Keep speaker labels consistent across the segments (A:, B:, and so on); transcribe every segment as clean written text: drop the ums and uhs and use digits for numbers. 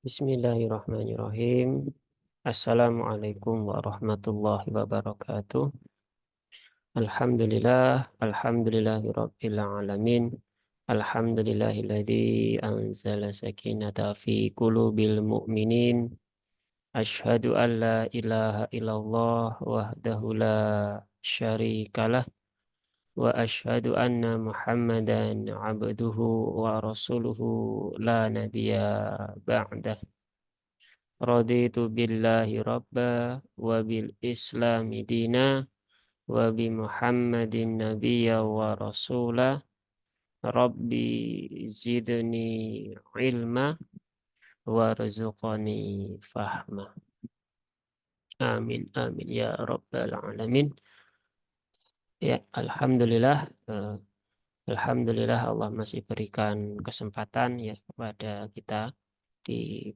A: Bismillahirrahmanirrahim. Assalamualaikum warahmatullahi wabarakatuh. Alhamdulillahirabbil alamin. Alhamdulillahilladzi anzala sakinata fi qulubil mu'minin. Asyhadu an la ilaha illallah wahdahu la syarikalah wa asyhadu anna Muhammadan abduhu wa rasuluhu la nabiyya ba'dah. Raditu billahi rabba wa bil islami dina wa bi Muhammadin nabiyya wa rasula. Rabbi zidni ilma warzuqni fahma. Amin amin ya rabbal alamin. Ya, alhamdulillah, alhamdulillah Allah masih berikan kesempatan ya kepada kita di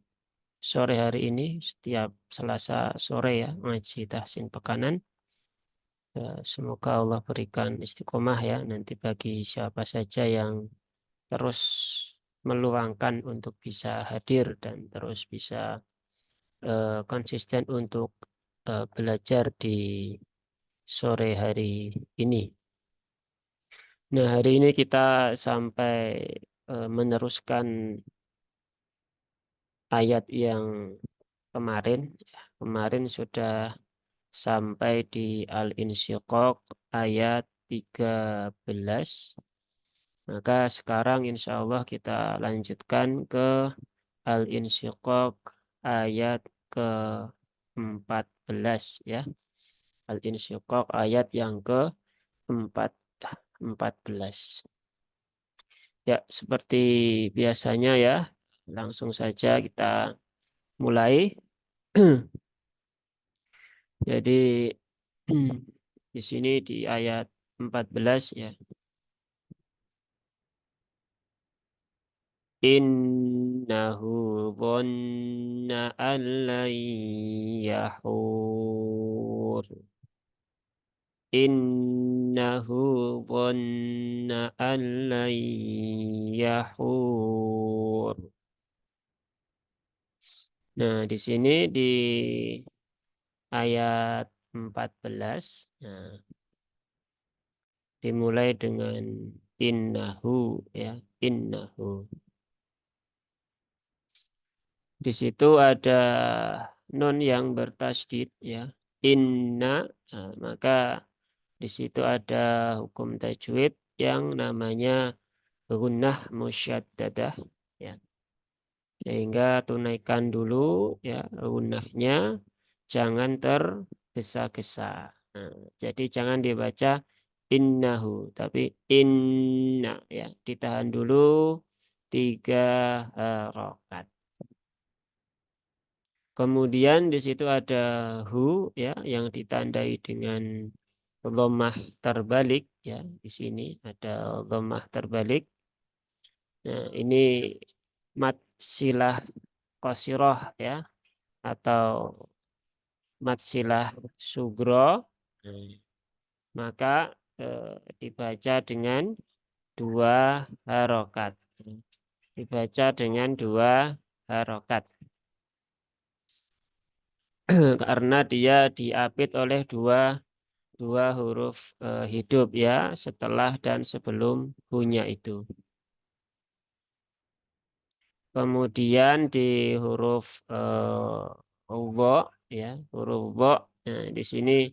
A: sore hari ini, setiap Selasa sore ya, ngaji tahsin pekanan. Semoga Allah berikan istiqomah ya nanti bagi siapa saja yang terus meluangkan untuk bisa hadir dan terus bisa konsisten untuk belajar di sore hari ini. Nah, hari ini kita sampai meneruskan ayat yang kemarin. Kemarin sudah sampai di Al-Insyiqaq ayat 13. Maka sekarang insya Allah kita lanjutkan ke Al-Insyiqaq ayat ke-14 ya. Al-Insyiqaq ayat yang ke-14. Ya, seperti biasanya ya, langsung saja kita mulai. Jadi di sini di ayat 14 ya. Innahu dhanna an lan yahur. Innahu dhanna an lan yahur. Nah, di sini di ayat 14, nah, dimulai dengan innahu ya, innahu. Di situ ada nun yang bertasydid ya, inna. Nah, maka di situ ada hukum tajwid yang namanya gunnah musyaddadah ya. Sehingga tunaikan dulu ya gunnahnya, jangan tergesa-gesa. Nah, jadi jangan dibaca innahu tapi inna ya, ditahan dulu 3 harokat. Kemudian di situ ada hu ya yang ditandai dengan dhammah terbalik ya. Di sini ada dhammah terbalik. Nah, ini mat silah qasirah ya atau mat silah sugro. Nah, maka dibaca dengan 2 harokat. Dibaca dengan 2 harokat. Karena dia diapit oleh dua huruf hidup ya, setelah dan sebelum hunya itu. Kemudian di huruf dha ya, huruf dha. Nah, di sini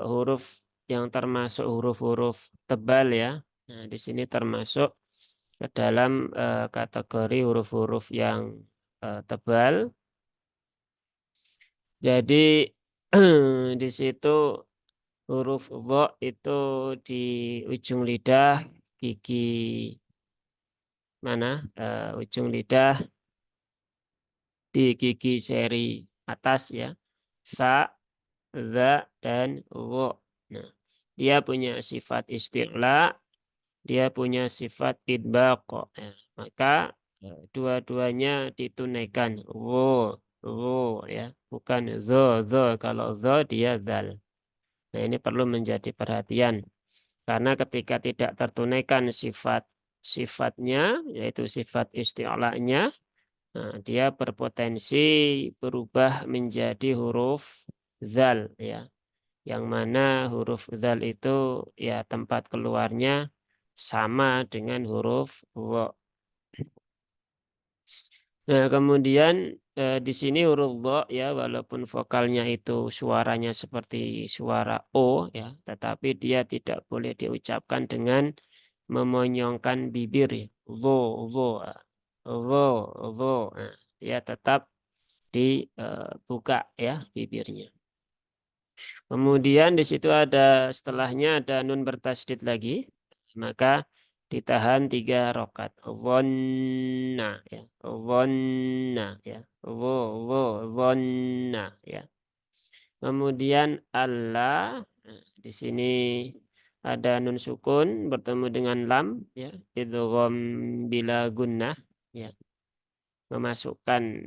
A: huruf yang termasuk huruf-huruf tebal ya. Nah, di sini termasuk ke dalam kategori huruf-huruf yang tebal. Jadi di situ huruf dha itu di ujung lidah, gigi mana? Ujung lidah di gigi seri atas ya. Fa, za, dan wo. Nah, dia punya sifat isti'la, dia punya sifat idbaq. Nah, maka dua-duanya ditunaikan. Wo ya, bukan zo, zo. Kalau zo dia zal. Nah, ini perlu menjadi perhatian. Karena ketika tidak tertunaikan sifatnya, yaitu sifat isti'la'nya, Nah, dia berpotensi berubah menjadi huruf zal ya. Yang mana huruf zal itu ya tempat keluarnya sama dengan huruf wa. Nah, kemudian di sini huruf dha ya walaupun vokalnya itu suaranya seperti suara O ya, tetapi dia tidak boleh diucapkan dengan memonyongkan bibir ya. Dho, dho, dho, dho. Nah, dia tetap dibuka ya bibirnya. Kemudian di situ ada setelahnya ada nun bertasydid lagi, maka ditahan 3 rokat. Dhonna ya, dhonna ya, dhonna ya. Kemudian Allah, nah, di sini ada nun sukun bertemu dengan lam ya, idgham bila gunnah ya, memasukkan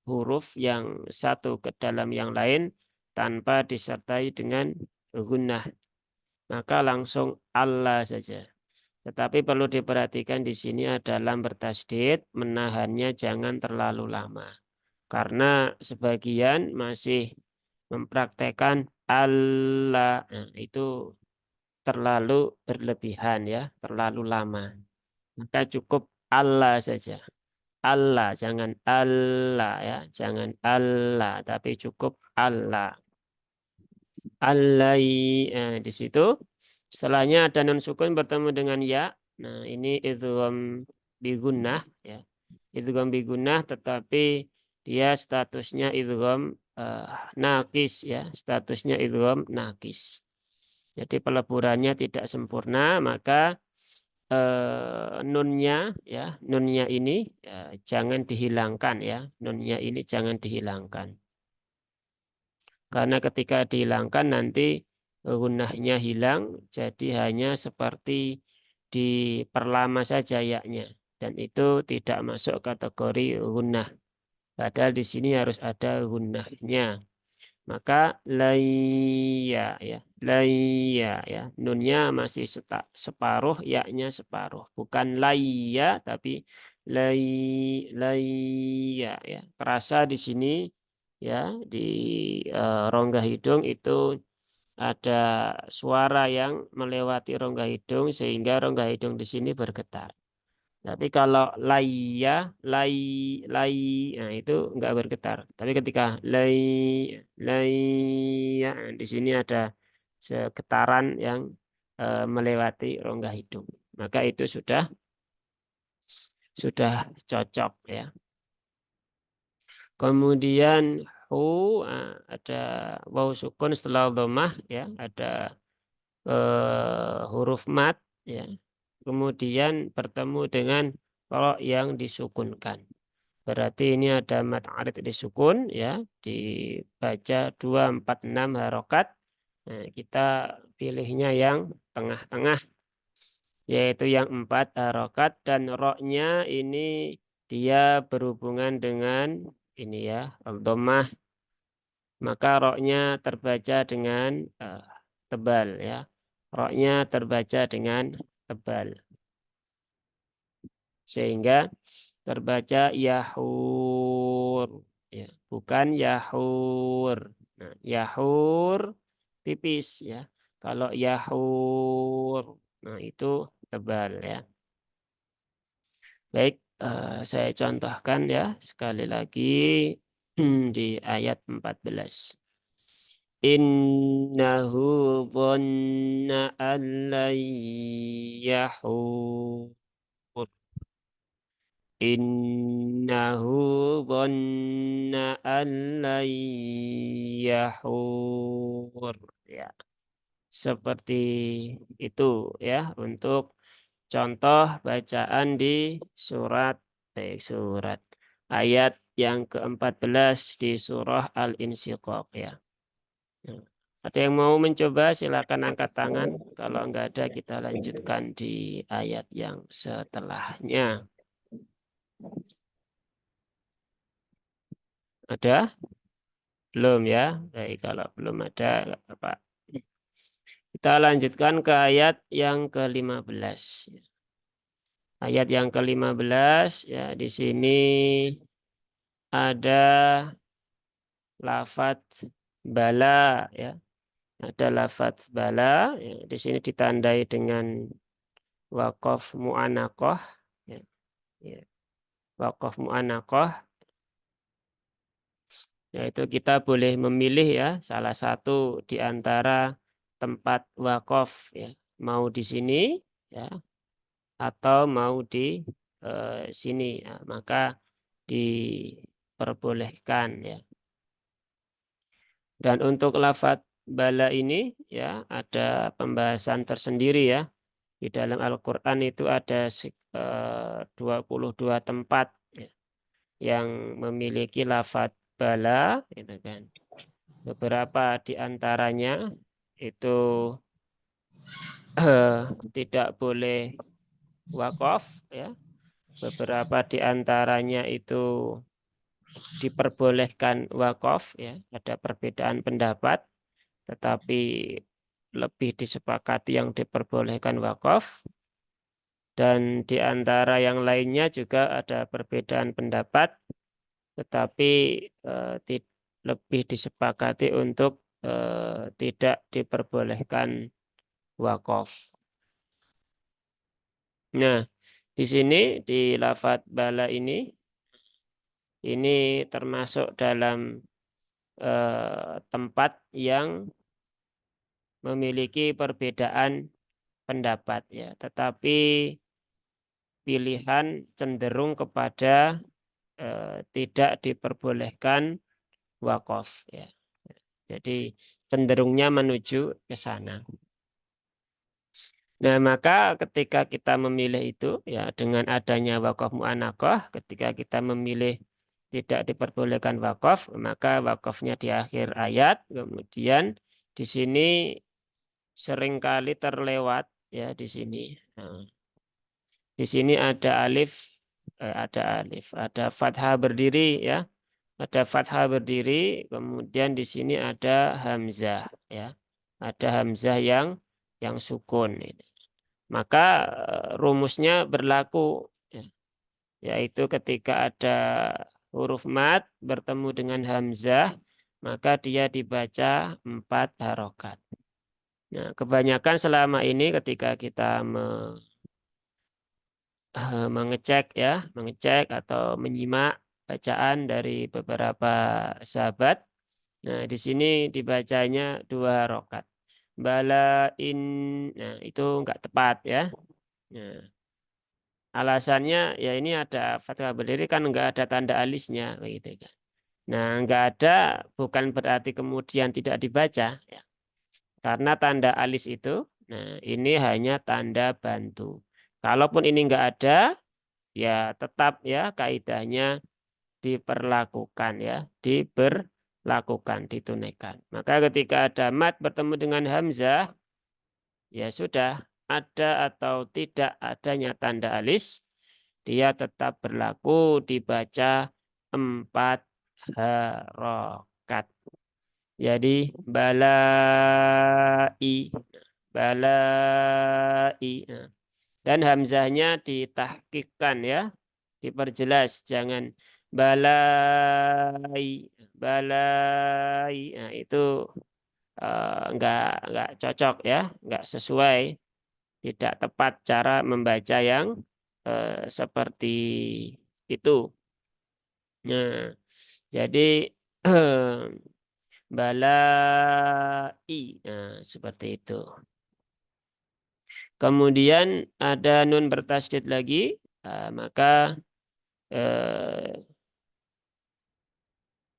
A: huruf yang satu ke dalam yang lain tanpa disertai dengan gunnah, maka langsung Allah saja. Tetapi perlu diperhatikan di sini ada lam bertasydid, menahannya jangan terlalu lama. Karena sebagian masih mempraktekkan Allah, nah, itu terlalu berlebihan ya, terlalu lama. Maka cukup Allah saja. Allah, jangan Allah ya, jangan Allah, tapi cukup Allah. Di situ setelahnya ada nun sukun bertemu dengan ya. Nah, ini idgham bigunnah ya. Idgham bigunnah tetapi dia statusnya idgham nakis ya, statusnya idgham nakis. Jadi peleburannya tidak sempurna, maka nunnya ya, nunnya ini ya, jangan dihilangkan ya. Nunnya ini jangan dihilangkan. Karena ketika dihilangkan nanti gunnahnya hilang, jadi hanya seperti diperlama saja yaknya. Dan itu tidak masuk kategori gunnah. Padahal di sini harus ada gunnahnya. Maka layya ya, layya ya. Nunnya masih separuh, yaknya separuh. Bukan layya tapi layya ya. Terasa di sini ya di rongga hidung itu ada suara yang melewati rongga hidung sehingga rongga hidung di sini bergetar. Tapi kalau lay, lay, nah itu enggak bergetar. Tapi ketika lay, ya, di sini ada segetaran yang melewati rongga hidung. Maka itu sudah cocok ya. Kemudian ada waw sukun setelah dhammah ya, ada huruf mat ya. Kemudian bertemu dengan ro yang disukunkan. Berarti ini ada mat arid disukun ya, dibaca 2, 4, 6 harokat. Nah, kita pilihnya yang tengah-tengah yaitu yang 4 harokat dan ro-nya ini dia berhubungan dengan ini ya, dhammah, maka ro-nya terbaca dengan tebal ya. Ro-nya terbaca dengan tebal sehingga terbaca yahur ya, bukan yahur. Nah, yahur tipis ya. Kalau yahur, nah itu tebal ya. Baik, saya contohkan ya sekali lagi di ayat 14. Innahu dhanna an lan yahur. Innahu dhanna an lan yahur. Ya, seperti itu ya untuk contoh bacaan di surat ayat yang ke-14 di surah Al-Insyiqaq ya. Ya. Ada yang mau mencoba silakan angkat tangan. Kalau enggak ada kita lanjutkan di ayat yang setelahnya. Ada? Belum ya? Baik, kalau belum ada, enggak apa-apa. Kita lanjutkan ke ayat yang ke-15. Ayat yang ke-15 ya di sini ada lafadz bala ya. Ada lafadz bala ya. Di sini ditandai dengan waqaf mu'anaqah ya. Ya. Waqaf mu'anaqah yaitu kita boleh memilih ya salah satu di antara tempat waqaf ya. Mau di sini ya atau mau di sini ya. Maka diperbolehkan ya. Dan untuk lafadz bala ini ya ada pembahasan tersendiri ya. Di dalam Al-Quran itu ada 22 tempat ya, yang memiliki lafadz bala gitu kan. Beberapa di antaranya itu tidak boleh wakaf ya. Beberapa di antaranya itu diperbolehkan wakaf ya. Ada perbedaan pendapat tetapi lebih disepakati yang diperbolehkan wakaf. Dan di antara yang lainnya juga ada perbedaan pendapat, tetapi lebih disepakati untuk tidak diperbolehkan wakaf. Nah, di sini di lafadz bala ini termasuk dalam tempat yang memiliki perbedaan pendapat ya, tetapi pilihan cenderung kepada tidak diperbolehkan wakaf ya. Jadi cenderungnya menuju ke sana. Nah, maka ketika kita memilih itu ya dengan adanya wakaf mu'anaqah, ketika kita memilih tidak diperbolehkan wakaf, maka wakafnya di akhir ayat, kemudian di sini seringkali terlewat ya di sini. Nah, di sini ada fathah berdiri ya. Ada fathah berdiri, kemudian di sini ada hamzah ya. Ada hamzah yang sukun ini. Maka rumusnya berlaku ya, yaitu ketika ada huruf mat bertemu dengan hamzah, maka dia dibaca 4 harokat. Nah, kebanyakan selama ini ketika kita mengecek atau menyimak bacaan dari beberapa sahabat. Nah, di sini dibacanya 2 harokat. Balain, nah itu enggak tepat ya. Nah, alasannya ya ini ada fathah berdiri kan enggak ada tanda alisnya begitu kan. Nah, enggak ada bukan berarti kemudian tidak dibaca ya. Karena tanda alis itu, nah ini hanya tanda bantu. Kalaupun ini enggak ada, ya tetap ya kaidahnya diperlakukan ya, diberlakukan, ditunaikan. Maka ketika ada mat bertemu dengan hamzah, ya sudah ada atau tidak adanya tanda alis, dia tetap berlaku dibaca 4 harokat. Jadi balai, balai. Nah, dan hamzahnya ditahkikkan ya, diperjelas, jangan balai, balai. Nah, itu enggak cocok ya, enggak sesuai, tidak tepat cara membaca yang seperti itu. Nah, jadi balai, nah, seperti itu. Kemudian ada nun bertasydid lagi, maka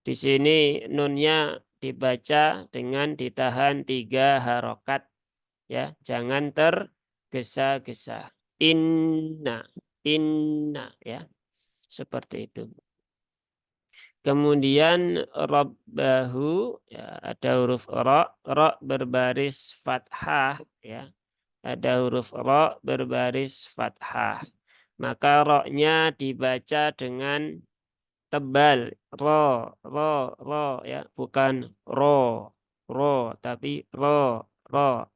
A: di sini nunnya dibaca dengan ditahan 3 harokat ya, jangan tergesa-gesa. Inna, inna ya, seperti itu. Kemudian rabbahu ya, ada huruf ra berbaris fathah ya. Ada huruf ra berbaris fathah. Maka ra-nya dibaca dengan tebal, ro ya, bukan ro tapi ro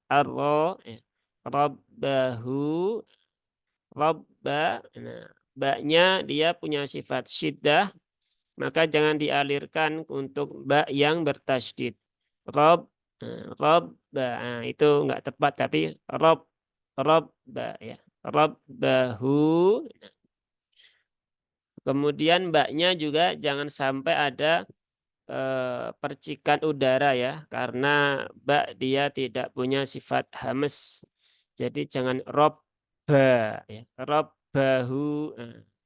A: arro ya. Rabbahu, rabba. Nah, ba-nya dia punya sifat syiddah, maka jangan dialirkan untuk ba yang bertasydid. Rob, robba, itu nggak tepat, tapi robba ya. Robbahu. Kemudian mbaknya juga jangan sampai ada percikan udara ya, karena ba dia tidak punya sifat hamas. Jadi jangan robba ya, robbahu,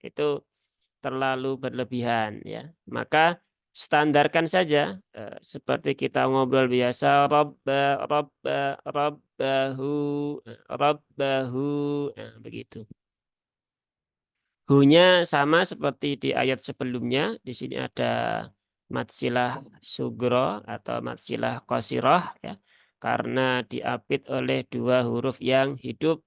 A: itu terlalu berlebihan ya. Maka standarkan saja seperti kita ngobrol biasa, robbahu, robbahu, begitu. Hunya sama seperti di ayat sebelumnya. Di sini ada matsilah sugro atau matsilah qasiroh ya. Karena diapit oleh dua huruf yang hidup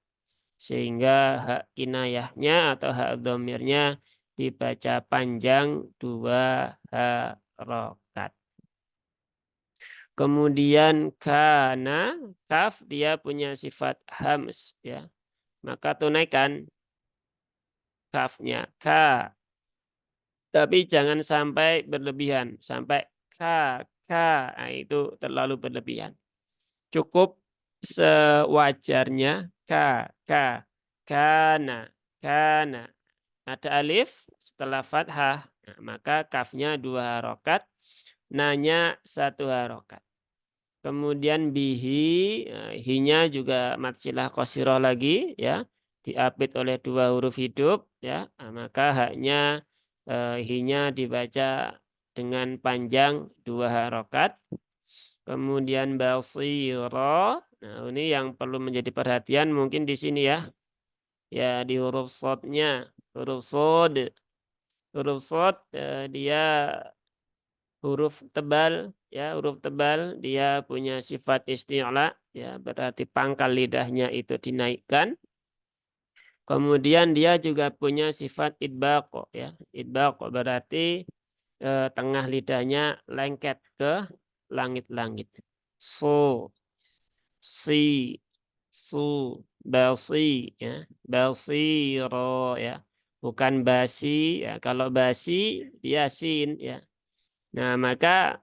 A: sehingga hak kinayahnya atau hak domirnya dibaca panjang dua harokat. Kemudian kana, kaf dia punya sifat hams ya. Maka tunaikan kafnya ka, tapi jangan sampai berlebihan, sampai ka, nah, itu terlalu berlebihan. Cukup sewajarnya kana, kana. Ada alif setelah fathah, nah, maka kafnya dua harokat, nanya satu harokat. Kemudian bihi, hinya juga matsilah qasiroh lagi ya, diapit oleh dua huruf hidup ya, maka haknya hinya dibaca dengan panjang dua harokat. Kemudian basiro, nah ini yang perlu menjadi perhatian mungkin di sini ya, ya di huruf sodnya, huruf sod dia huruf tebal ya, huruf tebal dia punya sifat isti'la ya, berarti pangkal lidahnya itu dinaikkan. Kemudian dia juga punya sifat idbaq ya. Idbaq berarti tengah lidahnya lengket ke langit-langit. So, si, su, basi ya, basiro ya. Bukan basi ya. Kalau basi dia sin ya. Nah, maka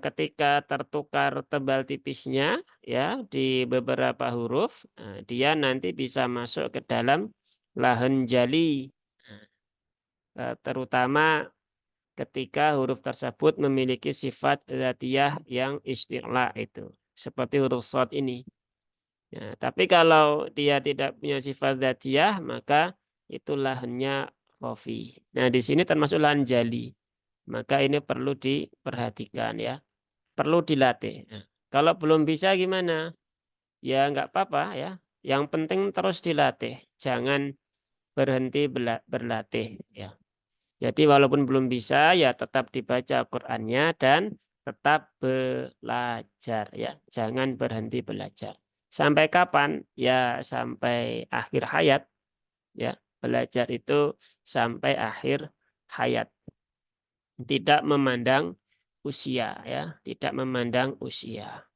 A: ketika tertukar tebal tipisnya ya di beberapa huruf, dia nanti bisa masuk ke dalam lahan jali, terutama ketika huruf tersebut memiliki sifat dzatiyah yang isti'la itu, seperti huruf shad ini. Ya, tapi kalau dia tidak punya sifat dzatiyah, maka itu lahannya khafi. Nah, di sini termasuk lahan jali. Maka ini perlu diperhatikan ya, perlu dilatih. Nah, kalau belum bisa gimana? Ya nggak apa-apa ya. Yang penting terus dilatih, jangan berhenti berlatih ya. Jadi walaupun belum bisa ya tetap dibaca Qur'annya dan tetap belajar ya. Jangan berhenti belajar. Sampai kapan? Ya sampai akhir hayat ya. Belajar itu sampai akhir hayat. Tidak memandang usia ya, tidak memandang usia.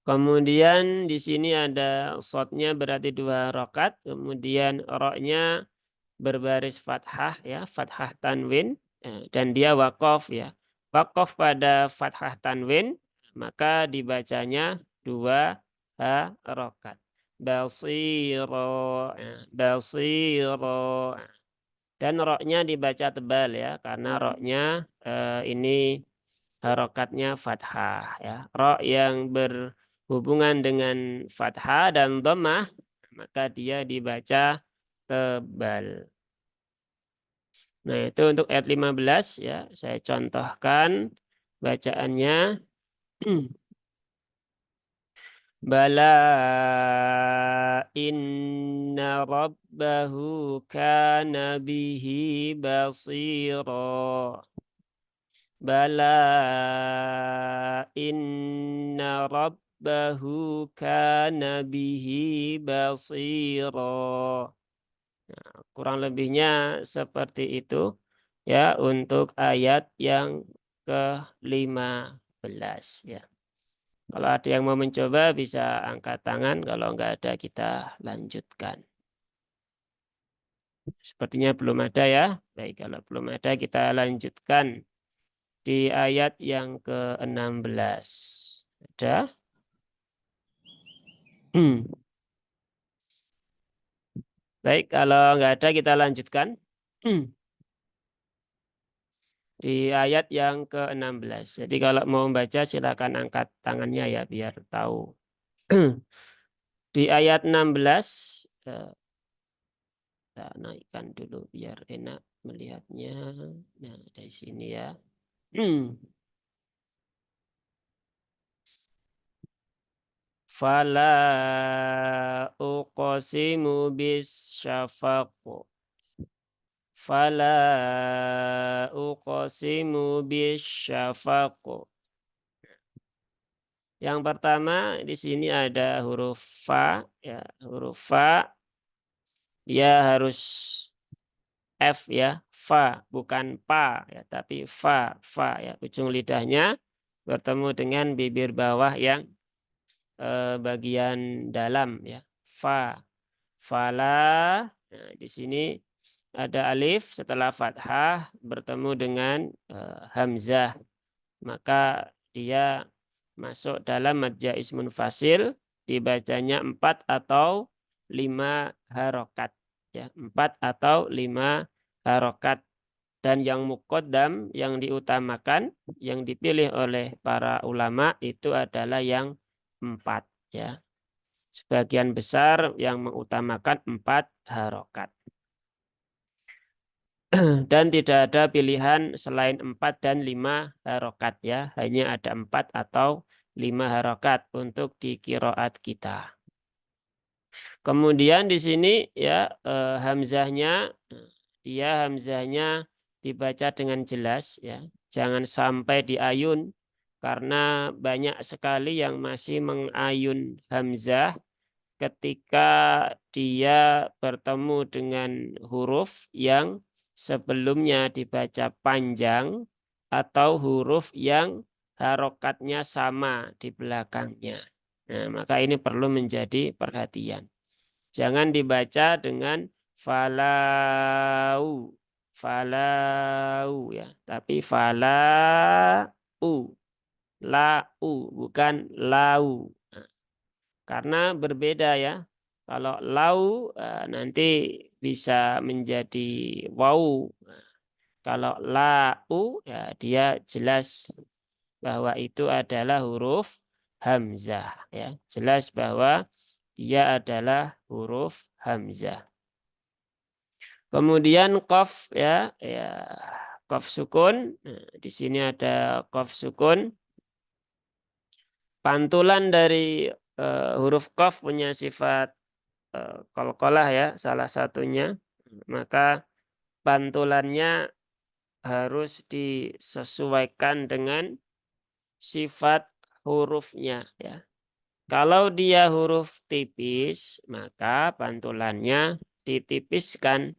A: Kemudian di sini ada shotnya berarti dua rokat. Kemudian roknya berbaris fathah ya, fathah tanwin, dan dia wakof ya. Wakof pada fathah tanwin maka dibacanya dua harokat. Basiro, basiro. Dan roknya dibaca tebal ya, karena roknya ini harokatnya fathah ya. Rok yang berhubungan dengan fathah dan dhammah maka dia dibaca tebal. Nah, itu untuk ayat 15 ya. Saya contohkan bacaannya. Bala inna rabbahu kana bihi basira. Bala inna rabbahu kana bihi basira. Kurang lebihnya seperti itu ya untuk ayat yang ke-15 ya. Kalau ada yang mau mencoba bisa angkat tangan, kalau enggak ada kita lanjutkan. Sepertinya belum ada ya. Baik, kalau belum ada kita lanjutkan di ayat yang ke-16. Ada? Baik, kalau nggak ada kita lanjutkan. Di ayat yang ke-16. Jadi kalau mau membaca silakan angkat tangannya ya biar tahu. Di ayat 16 kita naikkan dulu biar enak melihatnya. Nah, dari sini ya. Fala uqsimu bisyafaq. Fala uqsimu bisyafaq. Yang pertama di sini ada huruf fa ya, huruf fa dia harus F ya, fa bukan pa ya, tapi fa ya. Ujung lidahnya bertemu dengan bibir bawah yang bagian dalam ya. Fa, fala. Nah, di sini ada alif setelah fathah bertemu dengan hamzah, maka dia masuk dalam mad jaiz munfasil, dibacanya 4 atau 5 harokat ya, 4 atau 5 harokat. Dan yang muqaddam yang diutamakan yang dipilih oleh para ulama itu adalah yang 4 ya. Sebagian besar yang mengutamakan 4 harokat. Dan tidak ada pilihan selain 4 dan 5 harokat ya. Hanya ada 4 atau 5 harokat untuk di qiraat kita. Kemudian di sini ya hamzahnya, dia hamzahnya dibaca dengan jelas ya. Jangan sampai diayun karena banyak sekali yang masih mengayun hamzah ketika dia bertemu dengan huruf yang sebelumnya dibaca panjang atau huruf yang harokatnya sama di belakangnya. Nah, maka ini perlu menjadi perhatian. Jangan dibaca dengan falau, falau ya, tapi falau, lau bukan lau. Karena berbeda ya. Kalau lau nanti bisa menjadi wau. Kalau lau ya dia jelas bahwa itu adalah huruf hamzah ya. Jelas bahwa dia adalah huruf hamzah. Kemudian qaf ya, ya qaf sukun. Nah, di sini ada qaf sukun. Pantulan dari huruf qaf punya sifat qalqalah ya, salah satunya. Maka pantulannya harus disesuaikan dengan sifat hurufnya ya. Kalau dia huruf tipis, maka pantulannya ditipiskan.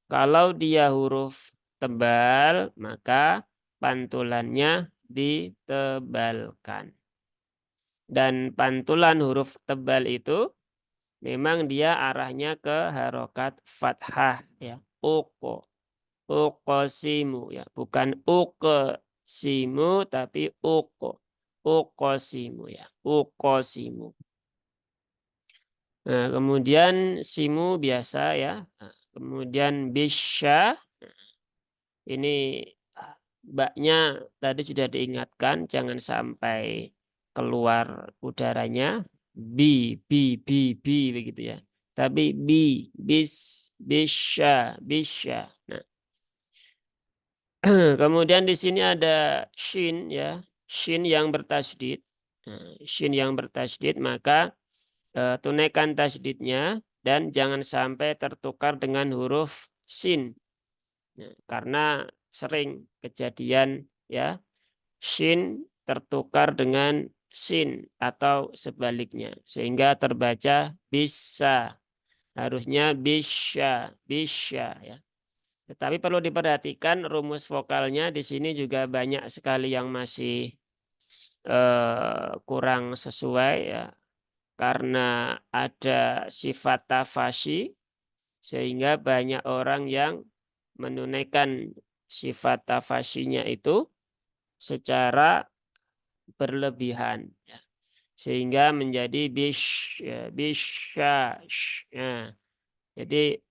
A: Kalau dia huruf tebal, maka pantulannya ditebalkan. Dan pantulan huruf tebal itu memang dia arahnya ke harokat fathah ya. Uqo, uqosimu ya, bukan uqsimu tapi uqo. Uqosimu ya, uqosimu. Nah, kemudian simu biasa ya. Nah, kemudian bisya ini baknya tadi sudah diingatkan jangan sampai keluar udaranya bi begitu ya. Tapi bisya, bisya. Nah, kemudian di sini ada shin ya, shin yang bertasydid. Nah, shin yang bertasydid maka tunaikan tasydidnya dan jangan sampai tertukar dengan huruf sin. Nah, karena sering kejadian ya shin tertukar dengan sin atau sebaliknya sehingga terbaca bisa, harusnya bisa, bisa ya. Tetapi perlu diperhatikan rumus vokalnya di sini juga banyak sekali yang masih kurang sesuai ya karena ada sifat tafasyi Sehingga banyak orang yang menunaikan sifat tafasyinya itu secara berlebihan. Ya. Sehingga menjadi bish, ya, bisha. Ya. Jadi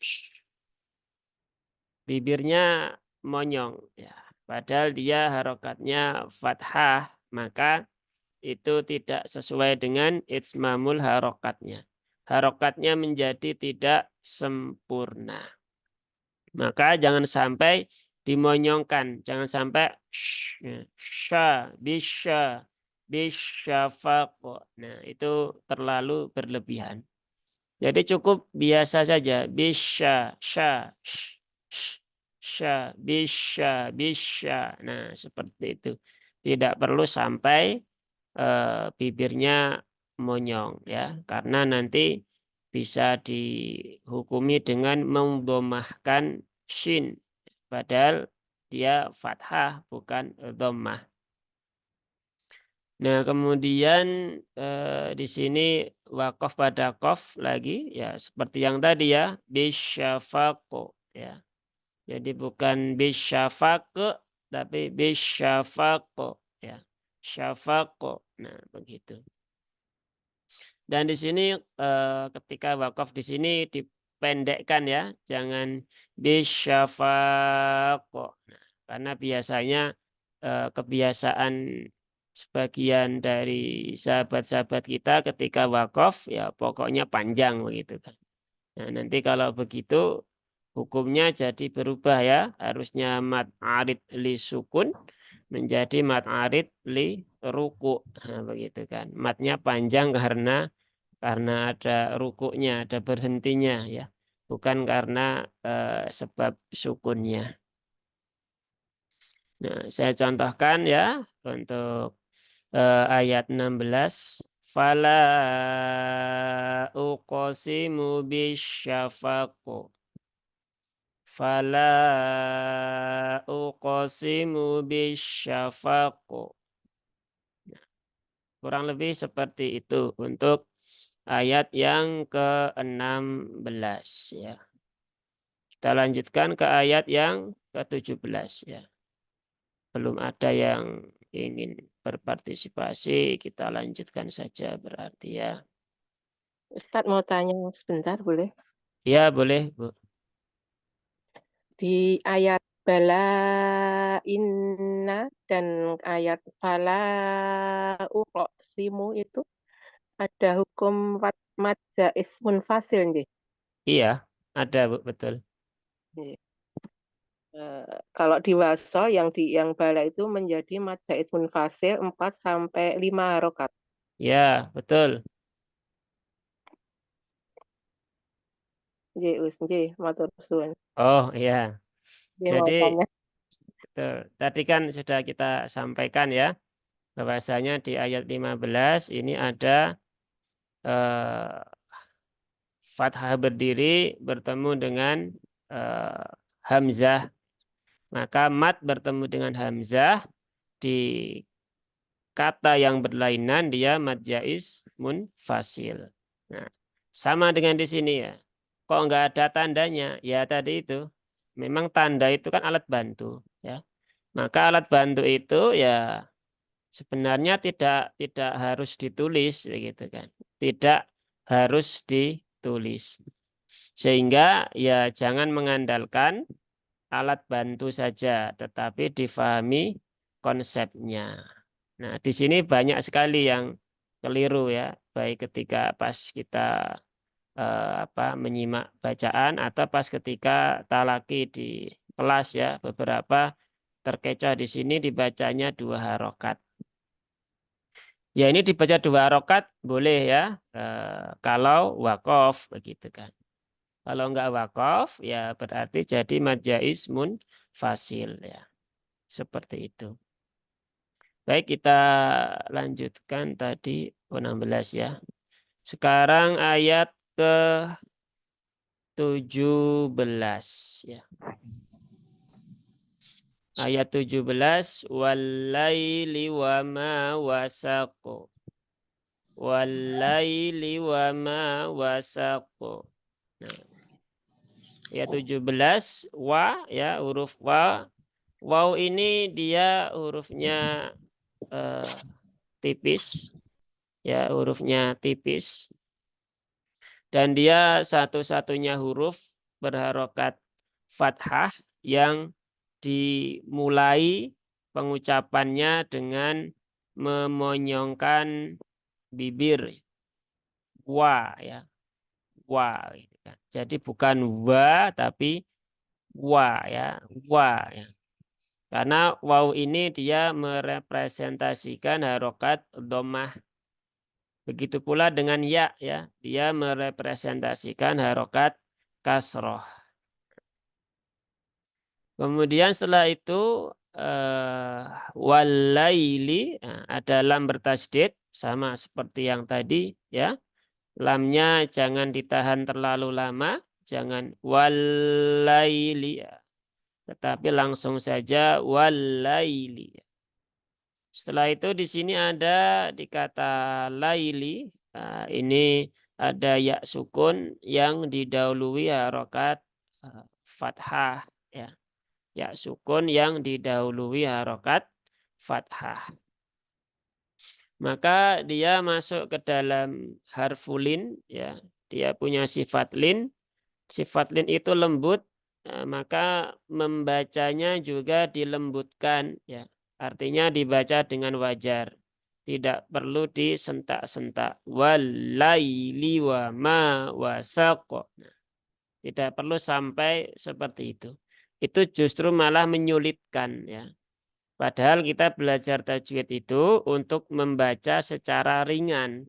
A: bibirnya monyong. Ya. Padahal dia harokatnya fathah, maka itu tidak sesuai dengan itsmamul harokatnya. Harokatnya menjadi tidak sempurna. Maka jangan sampai dimonyongkan. Jangan sampai sya, bisya, bisyafaq. Nah, itu terlalu berlebihan. Jadi cukup biasa saja. Bisya, sya, sya, bisya, bisya. Nah, seperti itu. Tidak perlu sampai bibirnya monyong ya, karena nanti bisa dihukumi dengan memdomahkan shin, padahal dia fathah bukan dhammah. Nah, kemudian di sini wakaf pada qaf lagi ya seperti yang tadi ya, bisyafaq ya. Jadi bukan bisyafaq tapi bisyafaq ya. Syafaq. Nah, begitu. Dan di sini ketika wakaf di sini dipendekkan ya, jangan bisyafaq. Nah, karena biasanya kebiasaan sebagian dari sahabat-sahabat kita ketika wakaf ya pokoknya panjang begitu kan. Nah, nanti kalau begitu hukumnya jadi berubah ya, harusnya mad arid li sukun menjadi mad arid li ruku. Nah, begitu kan. Matnya panjang karena ada rukuknya, ada berhentinya ya. Bukan karena sebab sukunnya. Nah, saya contohkan ya untuk ayat 16. Fala uqsimu bisyafaq. Fala uqsimu bisyafaq. Kurang lebih seperti itu untuk ayat yang ke-16 ya. Kita lanjutkan ke ayat yang ke-17 ya. Belum ada yang ingin berpartisipasi, kita lanjutkan saja berarti ya.
B: Ustadz mau tanya sebentar boleh?
A: Ya, boleh, Bu.
B: Di ayat bala inna dan ayat fala uqsimu itu ada hukum mad jaiz munfasil nggih?
A: Iya, ada, Bu, betul.
B: Nggih. Kalau di waso yang bala itu menjadi mad jaiz munfasil 4 sampai 5 harokat.
A: Ya, betul.
B: Nggih, nggih, matur suwun.
A: Oh, iya.
B: Nggih mau
A: Jadi,
B: tanya.
A: betul. Tadi kan sudah kita sampaikan ya, bahwasanya di ayat 15 ini ada eh, fathah berdiri bertemu dengan eh, hamzah. Maka mat bertemu dengan hamzah di kata yang berlainan dia mad jaiz munfasil. Nah, sama dengan di sini ya. Kok nggak ada tandanya? Ya tadi itu. Memang tanda itu kan alat bantu ya. Maka alat bantu itu ya sebenarnya tidak harus ditulis begitu kan. Tidak harus ditulis. Sehingga ya jangan mengandalkan alat bantu saja, tetapi difahami konsepnya. Nah, di sini banyak sekali yang keliru ya, baik ketika pas kita menyimak bacaan atau pas ketika talaki di kelas ya, beberapa terkecoh di sini dibacanya 2 harokat. Ya ini dibaca 2 harokat boleh ya, kalau wakof begitu kan. Kalau enggak wakaf ya berarti jadi majais fasil ya. Seperti itu. Baik kita lanjutkan tadi 16 ya. Sekarang ayat ke-17 ya. Ayat 17 walaili wa ma wasaqo. Walaili wa ma wasaqo. Nah, ya 17 wa ya, huruf wa. Waw ini dia hurufnya tipis ya, hurufnya tipis dan dia satu-satunya huruf berharokat fathah yang dimulai pengucapannya dengan memonyongkan bibir, wa ya, wa gitu kan. Jadi bukan wa tapi wa ya, wa ya. Karena waw ini dia merepresentasikan harokat dhammah. Begitu pula dengan ya ya, dia merepresentasikan harokat kasroh. Kemudian setelah itu walaili, ada lam bertasydid sama seperti yang tadi ya. Lamnya jangan ditahan terlalu lama, jangan walaili ya, tetapi langsung saja walaili. Setelah itu di sini ada di kata laili, ini ada ya sukun yang didahului harokat fathah ya. Ya sukun yang didahului harokat fathah. Maka dia masuk ke dalam harfulin ya. Dia punya sifat lin. Sifat lin itu lembut, maka membacanya juga dilembutkan ya. Artinya dibaca dengan wajar. Tidak perlu disentak-sentak. Walaili wa ma wasaq. Nah, tidak perlu sampai seperti itu. Itu justru malah menyulitkan ya. Padahal kita belajar tajwid itu untuk membaca secara ringan,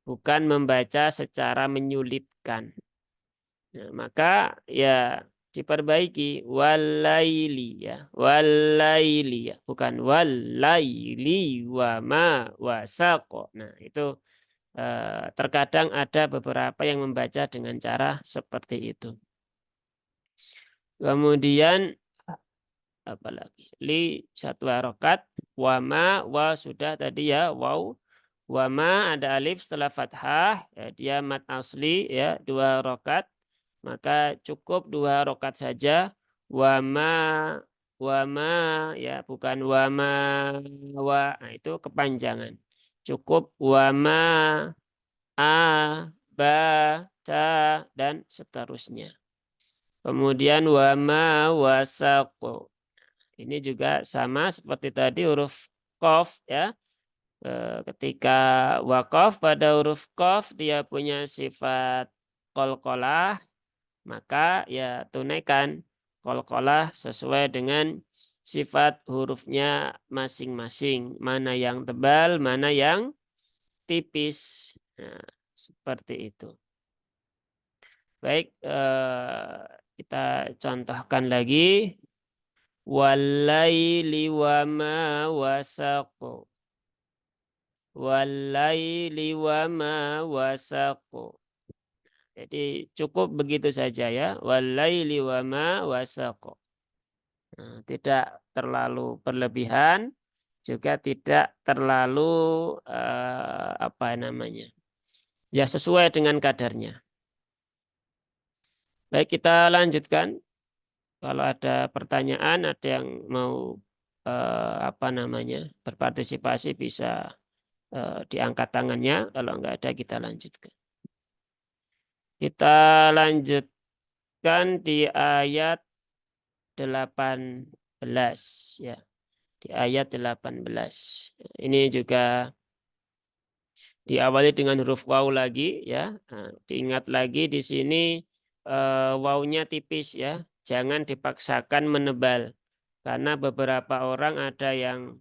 A: bukan membaca secara menyulitkan. Nah, maka ya diperbaiki walaili ya, walaili ya, bukan walaili wa ma wasaq. Nah, itu terkadang ada beberapa yang membaca dengan cara seperti itu. Kemudian apalagi li satu harokat, wama wa sudah tadi ya, waw, wama ada alif setelah fathah ya, dia mat asli ya, 2 harokat, maka cukup 2 harokat saja. Wama, wama ya, bukan wama wa, nah, itu kepanjangan. Cukup wama a ba ta dan seterusnya. Kemudian wama wasaqo. Ini juga sama seperti tadi huruf qaf ya. Ketika waqaf pada huruf qaf dia punya sifat qalqalah, maka ya tunaikan qalqalah sesuai dengan sifat hurufnya masing-masing. Mana yang tebal, mana yang tipis. Nah, seperti itu. Baik, kita contohkan lagi. Walaili wa ma wasaq. Walaili wa ma wasaq. Jadi cukup begitu saja ya. Walaili wa ma wasaq. Nah, tidak terlalu berlebihan, juga tidak terlalu apa namanya? Ya sesuai dengan kadarnya. Baik, kita lanjutkan. Kalau ada pertanyaan, ada yang mau apa namanya berpartisipasi bisa diangkat tangannya. Kalau enggak ada kita lanjutkan. Kita lanjutkan di ayat 18 ya. Di ayat 18. Ini juga diawali dengan huruf waw lagi ya. Nah, diingat lagi di sini wawnya tipis ya. Jangan dipaksakan menebal. Karena beberapa orang ada yang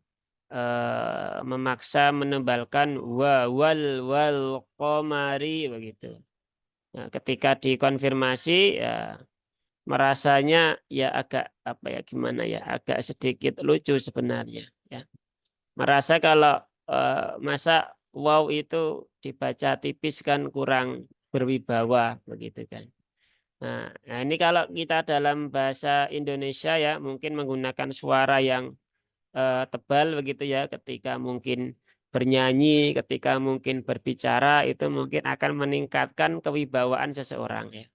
A: memaksa menebalkan wal qamari begitu. Nah, ketika dikonfirmasi ya merasanya ya agak apa ya gimana ya, agak sedikit lucu sebenarnya ya. Merasa kalau masa wow itu dibaca tipis kan kurang berwibawa begitu kan. Nah, ini kalau kita dalam bahasa Indonesia ya mungkin menggunakan suara yang tebal begitu ya, ketika mungkin bernyanyi, ketika mungkin berbicara itu mungkin akan meningkatkan kewibawaan seseorang ya.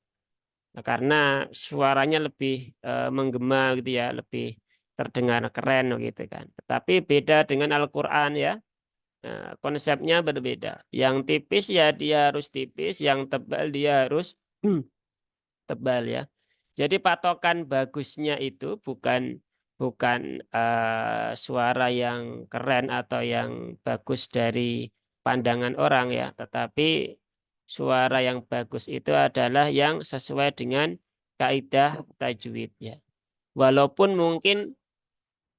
A: karena suaranya lebih menggema gitu ya, lebih terdengar keren gitu kan. Tetapi beda dengan Al-Qur'an ya. Konsepnya berbeda. Yang tipis ya dia harus tipis, yang tebal dia harus tebal ya. Jadi patokan bagusnya itu bukan bukan suara yang keren atau yang bagus dari pandangan orang ya, tetapi suara yang bagus itu adalah yang sesuai dengan kaidah tajwid ya. Walaupun mungkin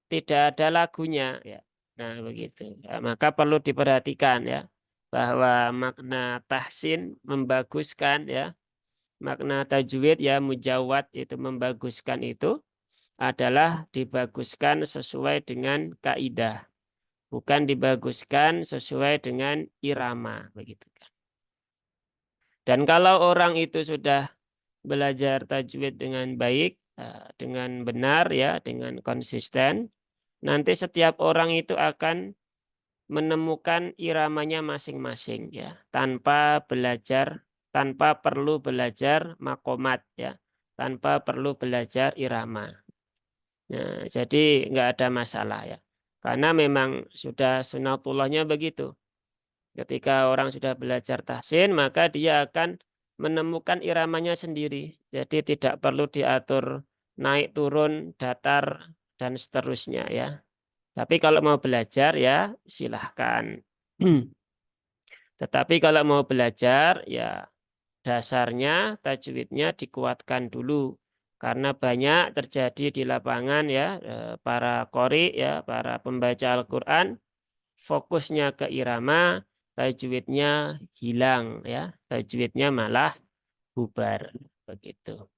A: tidak ada lagunya ya. Nah, begitu. Ya, maka perlu diperhatikan ya bahwa makna tahsin membaguskan ya, makna tajwid ya mujawad itu membaguskan itu adalah dibaguskan sesuai dengan kaidah, bukan dibaguskan sesuai dengan irama begitu kan. Dan kalau orang itu sudah belajar tajwid dengan baik, dengan benar ya, dengan konsisten, nanti setiap orang itu akan menemukan iramanya masing-masing ya, tanpa perlu belajar makomat ya, tanpa perlu belajar irama. Nah, jadi nggak ada masalah ya. Karena memang sudah sunatullahnya begitu. Ketika orang sudah belajar tahsin, maka dia akan menemukan iramanya sendiri. Jadi tidak perlu diatur naik turun, datar, dan seterusnya ya. Tapi kalau mau belajar ya silahkan. Tetapi kalau mau belajar ya dasarnya tajwidnya dikuatkan dulu. Karena banyak terjadi di lapangan ya para qori ya, para pembaca Al-Qur'an fokusnya ke irama, tajwidnya hilang ya, tajwidnya malah bubar begitu.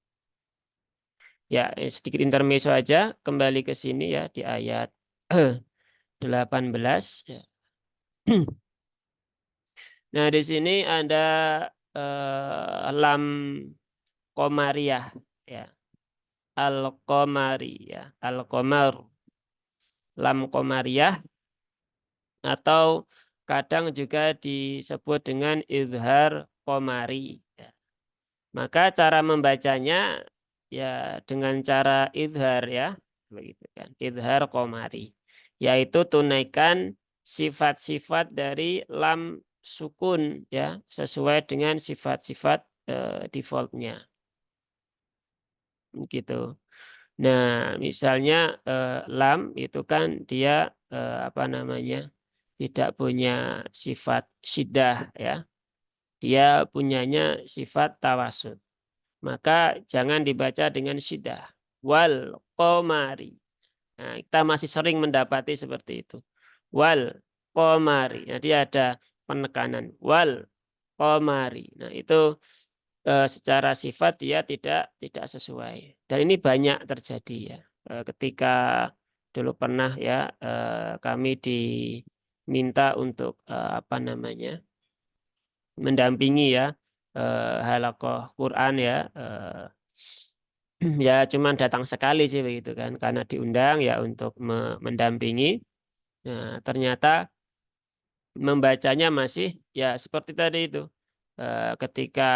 A: Ya, sedikit intermezzo aja, kembali ke sini ya di ayat 18 ya. Nah, di sini ada lam komariah ya. Al-Qamari ya. Al-Qamar. Lam komariah atau kadang juga disebut dengan izhar komari ya. Maka cara membacanya ya dengan cara izhar ya, begitu kan. Izhar komari, yaitu tunaikan sifat-sifat dari lam sukun ya, sesuai dengan sifat-sifat defaultnya. Gitu. Nah, misalnya lam itu kan dia apa namanya? Tidak punya sifat syiddah ya. Dia punyanya sifat tawasud. Maka jangan dibaca dengan syiddah. Wal qamari. Nah, kita masih sering mendapati seperti itu. Wal qamari. Nah, dia ada penekanan. Wal qamari. Nah, itu secara sifat dia tidak sesuai. Dan ini banyak terjadi ya. Ketika dulu pernah ya kami diminta untuk apa namanya? Mendampingi ya halaqah Quran ya ya cuman datang sekali sih begitu kan karena diundang ya untuk mendampingi. Nah, ternyata membacanya masih ya seperti tadi itu. Ketika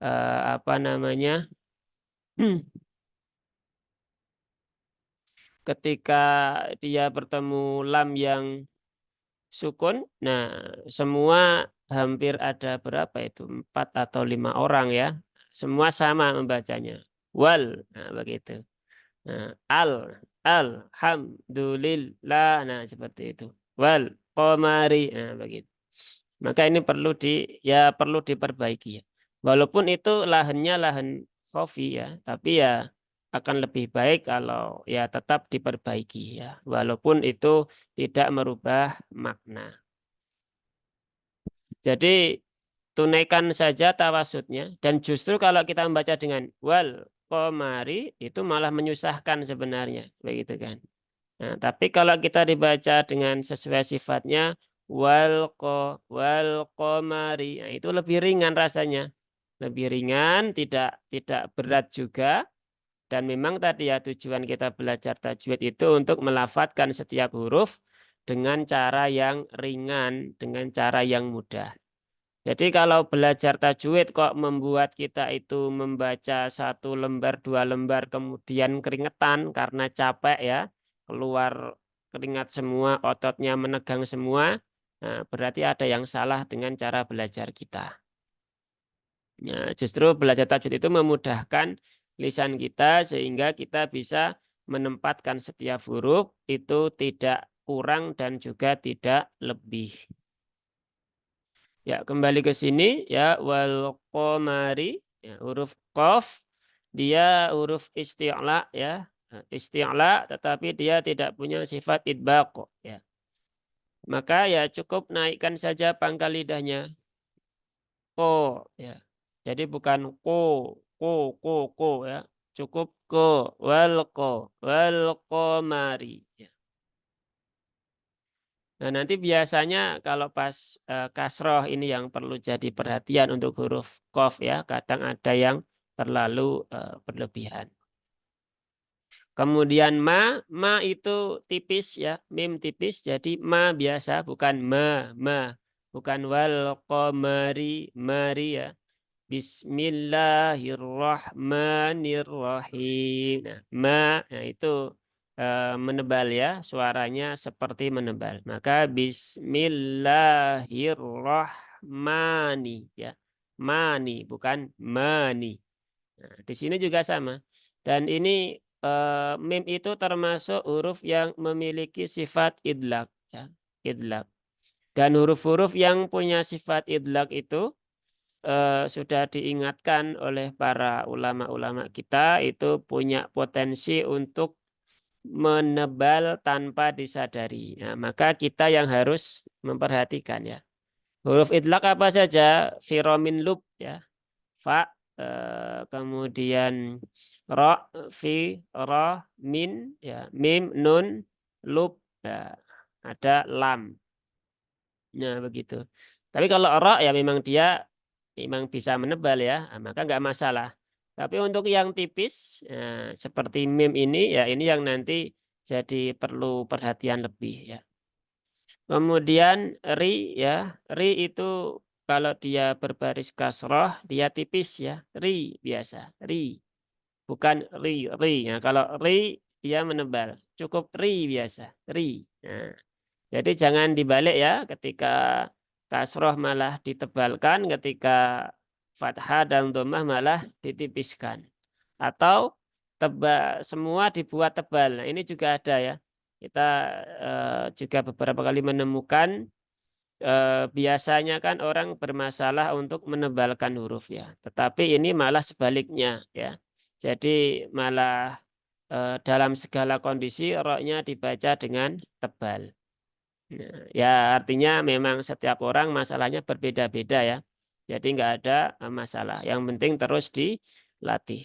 A: apa namanya ketika dia bertemu lam yang sukun, nah semua hampir ada berapa itu 4 atau 5 orang ya, semua sama membacanya wal, nah begitu. Nah, alhamdulillah, nah seperti itu wal qamari, nah begitu. Maka ini perlu diperbaiki ya. Walaupun itu lahannya lahan kopi ya, tapi ya akan lebih baik kalau ya tetap diperbaiki ya. Walaupun itu tidak merubah makna. Jadi tunaikan saja tawasudnya dan justru kalau kita membaca dengan wal qamari itu malah menyusahkan sebenarnya, begitu kan. Nah, tapi kalau kita dibaca dengan sesuai sifatnya wal qamari, nah, itu lebih ringan rasanya. Lebih ringan, tidak tidak berat juga dan memang tadi ya tujuan kita belajar tajwid itu untuk melafadzkan setiap huruf dengan cara yang ringan, dengan cara yang mudah. Jadi kalau belajar tajwid kok membuat kita itu membaca 1 lembar, 2 lembar, kemudian keringetan karena capek ya, keluar keringat semua, ototnya menegang semua, nah, berarti ada yang salah dengan cara belajar kita. Ya, justru belajar tajwid itu memudahkan lisan kita sehingga kita bisa menempatkan setiap huruf itu tidak kurang dan juga tidak lebih. Ya, kembali ke sini ya, wal qamari ya, huruf qaf dia huruf isti'la ya. Isti'la tetapi dia tidak punya sifat idbaq ya. Maka ya cukup naikkan saja pangkal lidahnya ko ya. Jadi bukan ko ya. Cukup wal qamari ya. Nah, nanti biasanya kalau pas kasroh ini yang perlu jadi perhatian untuk huruf qaf ya, kadang ada yang terlalu berlebihan. Kemudian ma itu tipis ya, mim tipis, jadi ma biasa bukan ma, bukan wal qamari mari ya. Bismillahirrahmanirrahim. Nah, nah itu menebal ya, suaranya seperti menebal. Maka Bismillahirrahmani ya. Mani bukan mani. Nah, di sini juga sama. Dan ini mim itu termasuk huruf yang memiliki sifat idlak ya, idlak. Dan huruf-huruf yang punya sifat idlak itu sudah diingatkan oleh para ulama-ulama kita itu punya potensi untuk menebal tanpa disadari. Nah, maka kita yang harus memperhatikan ya. Huruf idlak apa saja? Firomin lub ya. Fa, kemudian ro, fi, ro, min, ya, mim, nun, lub, ya, ada lam. Nah, begitu. Tapi kalau ro ya memang bisa menebal ya, nah, maka nggak masalah. Tapi untuk yang tipis seperti mim ini ya ini yang nanti jadi perlu perhatian lebih ya. Kemudian ri ya, ri itu kalau dia berbaris kasroh dia tipis ya, ri biasa, ri bukan ri ya. Kalau ri dia menebal, cukup ri biasa, ri. Nah, jadi jangan dibalik ya, ketika kasroh malah ditebalkan, ketika fathah dan dhammah malah ditipiskan. Atau semua dibuat tebal. Nah, ini juga ada ya. Kita juga beberapa kali menemukan biasanya kan orang bermasalah untuk menebalkan huruf ya. Tetapi ini malah sebaliknya ya. Jadi malah dalam segala kondisi roknya dibaca dengan tebal. Nah, ya artinya memang setiap orang masalahnya berbeda-beda ya. Jadi nggak ada masalah. Yang penting terus dilatih.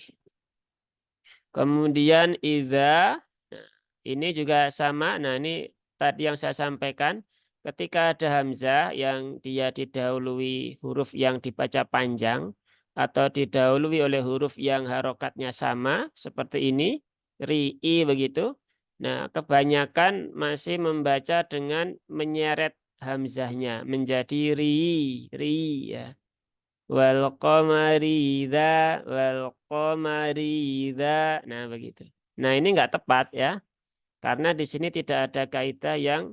A: Kemudian iza, nah, ini juga sama. Nah ini tadi yang saya sampaikan. Ketika ada hamzah yang dia didahului huruf yang dibaca panjang atau didahului oleh huruf yang harokatnya sama seperti ini, ri begitu. Nah, kebanyakan masih membaca dengan menyeret hamzahnya menjadi ri ya. Wal qamari idza. Nah, begitu. Nah, ini enggak tepat ya. Karena di sini tidak ada kaidah yang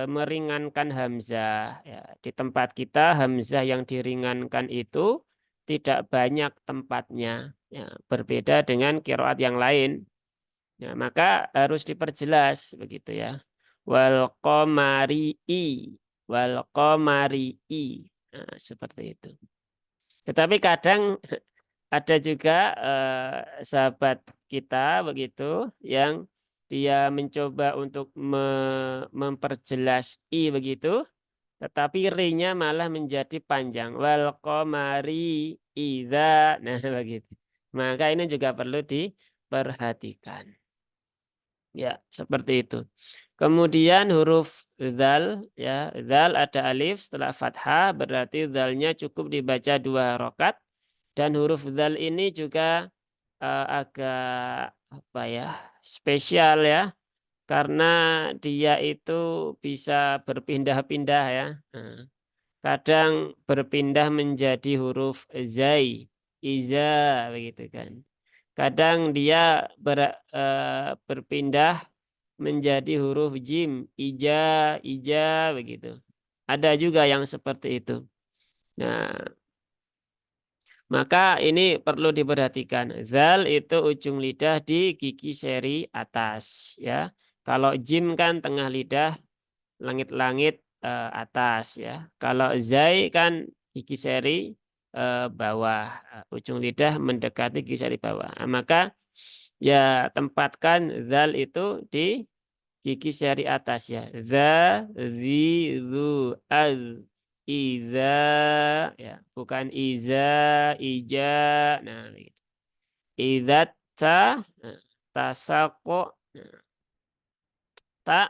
A: meringankan hamzah ya. Di tempat kita hamzah yang diringankan itu tidak banyak tempatnya ya. Berbeda dengan qiraat yang lain. Ya, maka harus diperjelas begitu ya. Wal qamari wal qamari. Nah, seperti itu. Tetapi kadang ada juga sahabat kita begitu yang dia mencoba untuk memperjelas i begitu, tetapi ri-nya malah menjadi panjang. Wal qamari idza. Nah, begitu. Maka ini juga perlu diperhatikan. Ya, seperti itu. Kemudian huruf zal ya, zal ada alif setelah fathah berarti zalnya cukup dibaca 2 harokat dan huruf zal ini juga agak apa ya, spesial ya karena dia itu bisa berpindah-pindah ya. Nah, kadang berpindah menjadi huruf zai, iza, begitu kan. Kadang dia berpindah menjadi huruf jim, ija, ija, begitu. Ada juga yang seperti itu. Nah, maka ini perlu diperhatikan. Zal itu ujung lidah di gigi seri atas, ya. Kalau jim kan tengah lidah, langit-langit atas, ya. Kalau zai kan gigi seri bawah, ujung lidah mendekati gigi seri bawah. Nah, maka ya tempatkan zal itu di gigi seri atas ya. Za, zi, zu, az, iza, ya, bukan iza, ija. Nah, gitu. Idat ta, nah, tasako, nah, ta.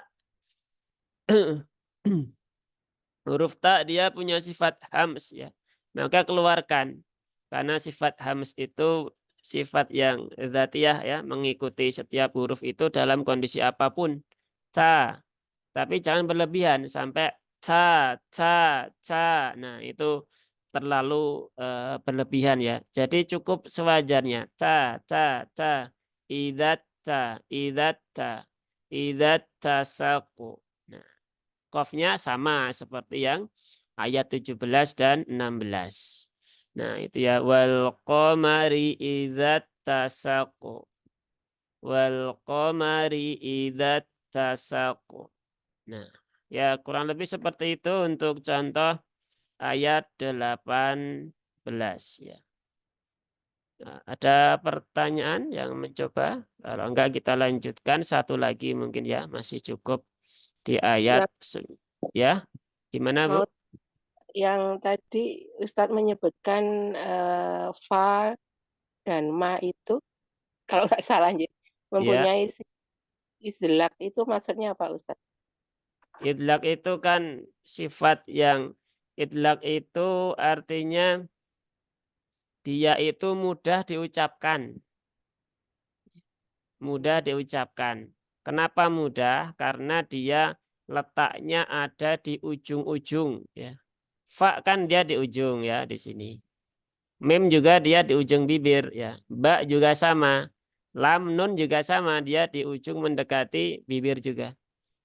A: Huruf ta dia punya sifat hams ya. Maka keluarkan. Karena sifat hams itu sifat yang dzatiyah ya, mengikuti setiap huruf itu dalam kondisi apapun. Ta. Tapi jangan berlebihan sampai ca, ca, ca. Nah, itu terlalu berlebihan ya. Jadi cukup sewajarnya. Ta, ta, ta. Idat ta, idat ta. Idat tasaku. Nah, qafnya sama seperti yang ayat 17 dan 16. Nah, itu ya wal qamari idzat tasaqu. Wal qamari idzat tasaqu. Nah, ya kurang lebih seperti itu untuk contoh ayat 18 ya. Nah, ada pertanyaan yang mencoba? Kalau enggak kita lanjutkan satu lagi mungkin ya, masih cukup di ayat
B: Yang
A: ya. Gimana, Bu?
B: mau yang tadi Ustadz menyebutkan fa dan ma itu kalau nggak salah jadi
A: Ya,
B: mempunyai izlak itu maksudnya apa Ustadz?
A: idlak itu kan sifat yang idlak itu artinya dia itu mudah diucapkan, mudah diucapkan. Kenapa mudah? Karena dia letaknya ada di ujung-ujung ya. Fa kan dia di ujung ya di sini. Mim juga dia di ujung bibir ya. Ba juga sama. Lam nun juga sama, dia di ujung mendekati bibir juga.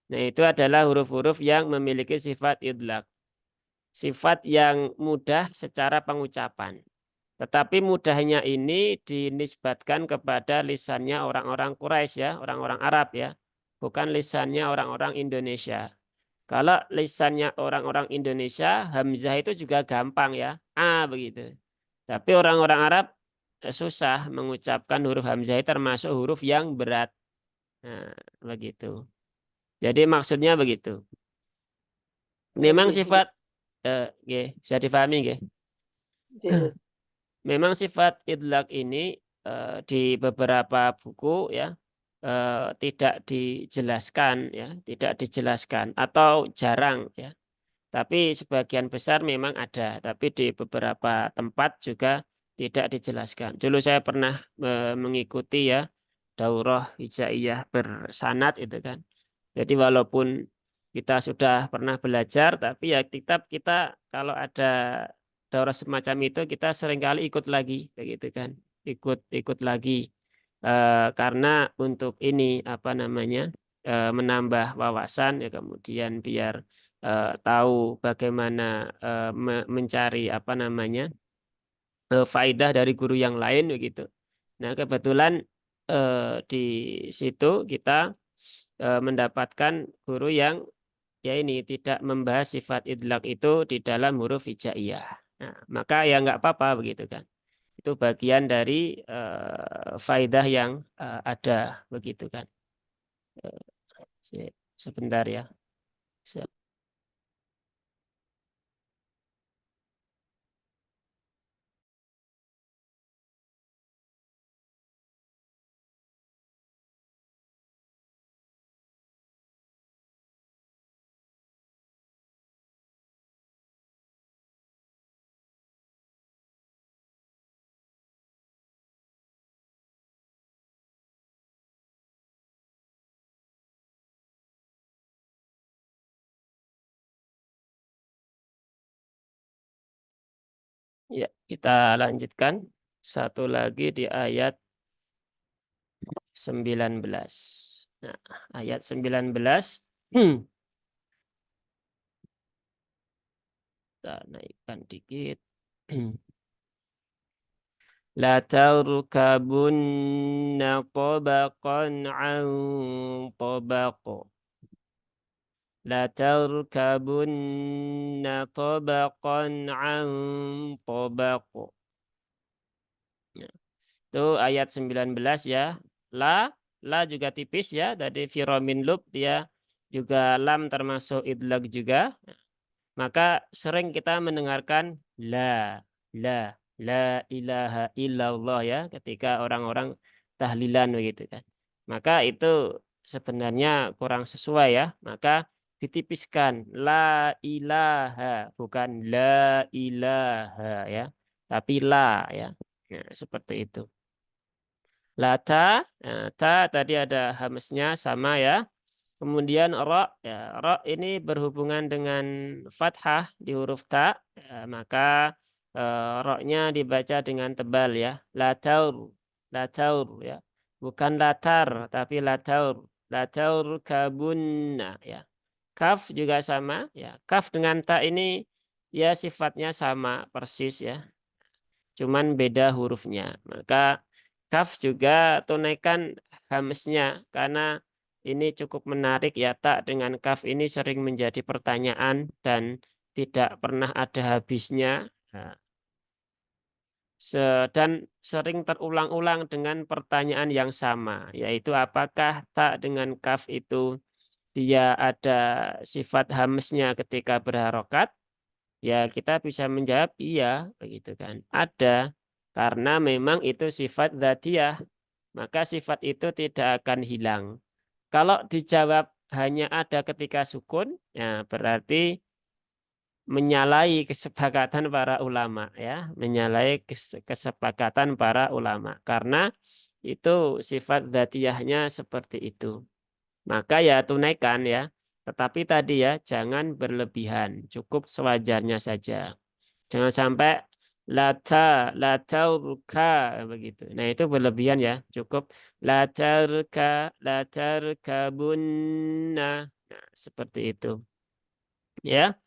A: Nah, itu adalah huruf-huruf yang memiliki sifat idlak. Sifat yang mudah secara pengucapan. Tetapi mudahnya ini dinisbatkan kepada lisannya orang-orang Quraisy ya, orang-orang Arab ya. Bukan lisannya orang-orang Indonesia. Kalau lisannya orang-orang Indonesia, hamzah itu juga gampang ya. A begitu. Tapi orang-orang Arab susah mengucapkan huruf hamzah termasuk huruf yang berat. Nah, begitu. Jadi maksudnya begitu. Memang
B: Ngerti, nggih.
A: sifat nggih, bisa difahami nggih.
B: Nggih,
A: Memang sifat idlak ini di beberapa buku ya tidak dijelaskan ya, tidak dijelaskan atau jarang ya. Tapi sebagian besar memang ada, tapi di beberapa tempat juga tidak dijelaskan. Dulu saya pernah mengikuti ya daurah hijaiyah bersanad itu kan. Jadi walaupun kita sudah pernah belajar, tapi ya kitab kita kalau ada daurah semacam itu kita seringkali ikut lagi, begitu kan? Ikut lagi karena untuk ini apa namanya menambah wawasan ya kemudian biar tahu bagaimana mencari apa namanya faidah dari guru yang lain begitu. Nah kebetulan di situ kita mendapatkan guru yang ya ini tidak membahas sifat idlak itu di dalam huruf hijaiyah. Nah, maka ya nggak apa-apa begitu kan. Itu bagian dari faidah yang ada begitu kan. Sebentar ya. Ya, kita lanjutkan satu lagi di ayat 19. Nah, ayat 19 kita naikkan dikit. La tarkabunna tabaqan an tabaq. La tarkabunna tabaqan an tabaq. Ya, itu ayat 19 ya. La juga tipis ya. Tadi firomin lub dia juga lam termasuk idlaq juga. Maka sering kita mendengarkan la ilaha illallah ya ketika orang-orang tahlilan begitu kan. Maka itu sebenarnya kurang sesuai ya. Maka ditipiskan la ilaha bukan la ilaha ya. Tapi la ya. Nah, seperti itu. Lata, nah, ta tadi ada hamznya sama ya. Kemudian ro, ya, ro ini berhubungan dengan fathah di huruf ta, ya, maka ro-nya dibaca dengan tebal ya. Lataur ya. Bukan latar tapi lataur kabunna ya. Kaf juga sama ya. Kaf dengan ta ini ya sifatnya sama persis ya. Cuman beda hurufnya. Maka kaf juga tunaikan hamznya karena ini cukup menarik ya, tak dengan kaf ini sering menjadi pertanyaan dan tidak pernah ada habisnya. Nah, dan sering terulang-ulang dengan pertanyaan yang sama, yaitu apakah tak dengan kaf itu dia ada sifat hamznya ketika berharokat. Ya, kita bisa menjawab iya, begitu kan. Ada, karena memang itu sifat dzatiyah, maka sifat itu tidak akan hilang. Kalau dijawab hanya ada ketika sukun, ya berarti menyalahi kesepakatan para ulama ya, menyalahi kesepakatan para ulama karena itu sifat dzatiyahnya seperti itu. Maka ya tunaikan ya. Tetapi tadi ya jangan berlebihan, cukup sewajarnya saja. Jangan sampai latauruka begitu. Nah, itu berlebihan ya. Cukup latarkabunna. Nah, seperti itu. Ya.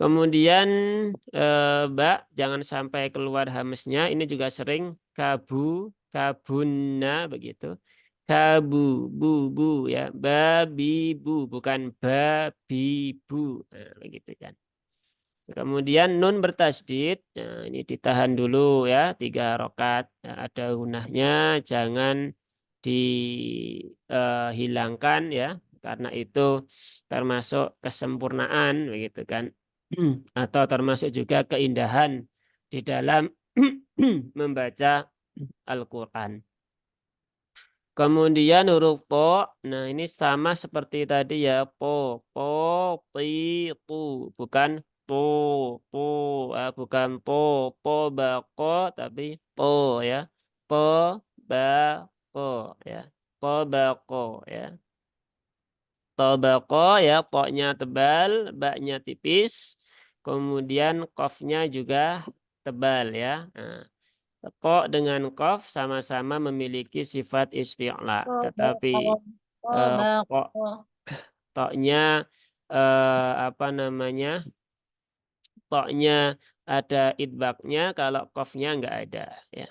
A: Kemudian jangan sampai keluar hamznya. Ini juga sering kabunna begitu. Bu ya. Babibu bukan babibu. Nah, begitu kan. Kemudian nun bertasdid, nah ini ditahan dulu ya 3 rokat. Nah, ada gunahnya, jangan dihilangkan ya, karena itu termasuk kesempurnaan begitu kan, atau termasuk juga keindahan di dalam membaca Al-Quran. Kemudian huruf po, nah ini sama seperti tadi ya, po, ti, tu, bukan tu, tu, bukan po bako, tapi po ya, po bako ya, po bako ya, tobako ya, po-nya tebal, baknya tipis, kemudian kofnya juga tebal ya. Nah, ko dengan kof sama-sama memiliki sifat isti'la, tetapi ko toknya apa namanya? Toknya ada idbaknya, kalau kofnya enggak ada ya.